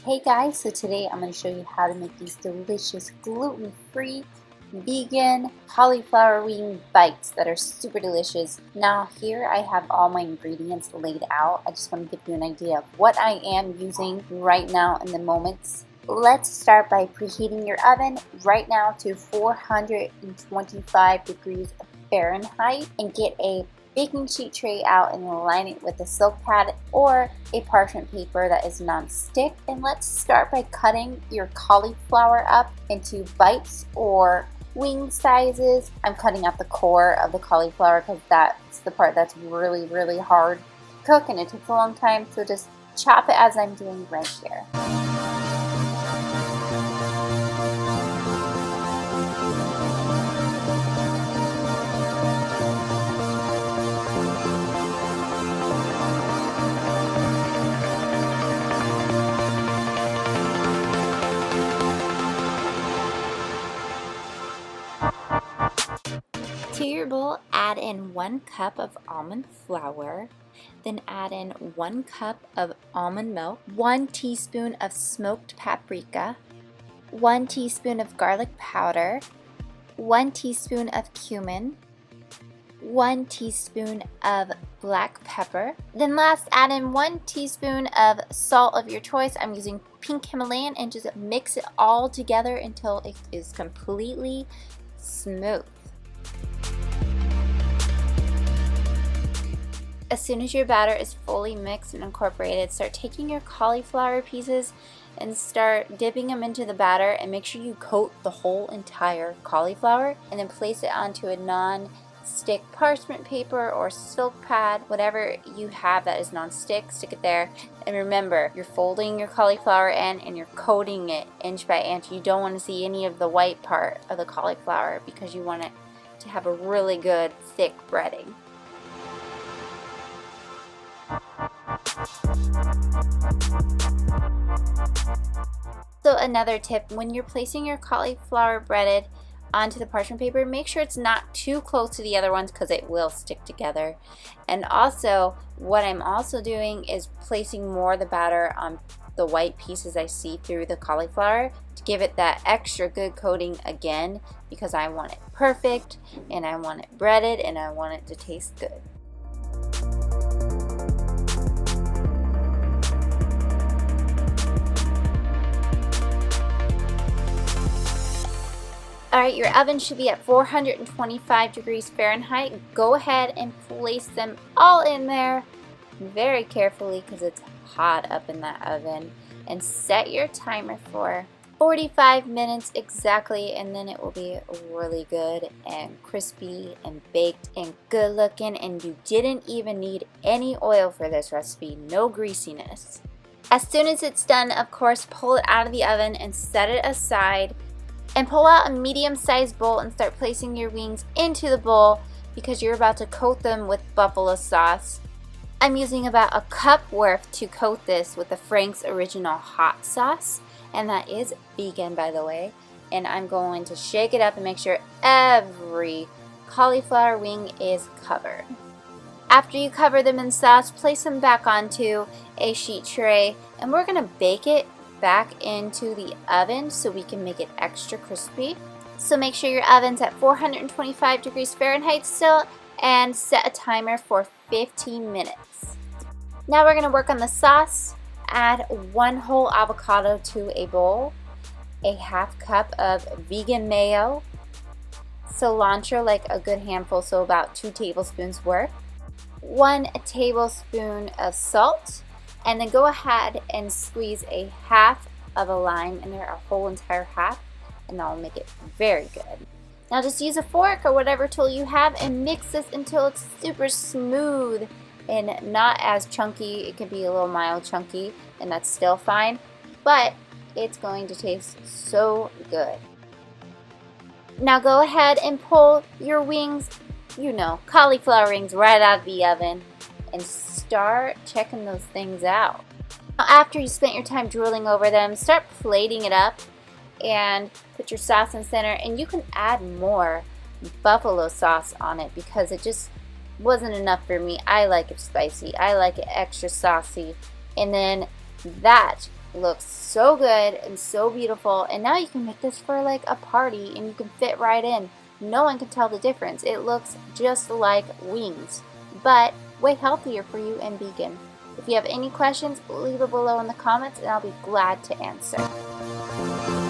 Hey guys, so today I'm going to show you how to make these delicious gluten-free vegan cauliflower wing bites that are super delicious. Now here I have all my ingredients laid out. I just want to give you an idea of what I am using right now in the moments. Let's start by preheating your oven right now to 425 degrees Fahrenheit and get a baking sheet tray out and line it with a silk pad or a parchment paper that is non-stick. And let's start by cutting your cauliflower up into bites or wing sizes. I'm cutting out the core of the cauliflower because that's the part that's really hard to cook and it takes a long time, so just chop it as I'm doing right here. To your bowl, add in 1 cup of almond flour, then add in 1 cup of almond milk, 1 teaspoon of smoked paprika, 1 teaspoon of garlic powder, 1 teaspoon of cumin, 1 teaspoon of black pepper. Then last, add in 1 teaspoon of salt of your choice. I'm using pink Himalayan, and just mix it all together until it is completely smooth. As soon as your batter is fully mixed and incorporated, start taking your cauliflower pieces and start dipping them into the batter, and make sure you coat the whole entire cauliflower and then place it onto a non-stick parchment paper or silk pad, whatever you have that is non-stick, stick it there. And remember, you're folding your cauliflower in and you're coating it inch by inch. You don't want to see any of the white part of the cauliflower because you want it to have a really good thick breading. So another tip, when you're placing your cauliflower breaded onto the parchment paper, make sure it's not too close to the other ones because it will stick together. And also, what I'm also doing is placing more of the batter on the white pieces I see through the cauliflower to give it that extra good coating again, because I want it perfect and I want it breaded and I want it to taste good. Alright, your oven should be at 425 degrees Fahrenheit. Go ahead and place them all in there very carefully because it's hot up in that oven. And set your timer for 45 minutes exactly, and then it will be really good and crispy and baked and good looking, and you didn't even need any oil for this recipe, no greasiness. As soon as it's done, of course, pull it out of the oven and set it aside. And pull out a medium-sized bowl and start placing your wings into the bowl because you're about to coat them with buffalo sauce. I'm using about a cup worth to coat this with the Frank's Original Hot Sauce, and that is vegan, by the way. And I'm going to shake it up and make sure every cauliflower wing is covered. After you cover them in sauce, place them back onto a sheet tray, and we're going to bake it back into the oven so we can make it extra crispy. So make sure your oven's at 425 degrees Fahrenheit still, and set a timer for 15 minutes. Now we're going to work on the sauce. Add 1 whole avocado to a bowl, a half cup of vegan mayo, cilantro, like a good handful, so about 2 tablespoons worth, 1 tablespoon of salt, and then go ahead and squeeze a half of a lime in there, a whole entire half, and that will make it very good. Now just use a fork or whatever tool you have and mix this until it's super smooth and not as chunky. It can be a little mild chunky, and that's still fine, but it's going to taste so good. Now go ahead and pull your wings, cauliflower wings, right out of the oven, and start checking those things out. Now, after you spent your time drooling over them, start plating it up and put your sauce in the center, and you can add more buffalo sauce on it because it just wasn't enough for me. I like it spicy. I like it extra saucy. And then that Looks so good and so beautiful, and now you can make this for like a party and you can fit right in. No one can tell the difference. It looks just like wings, but way healthier for you and vegan. If you have any questions, leave it below in the comments and I'll be glad to answer.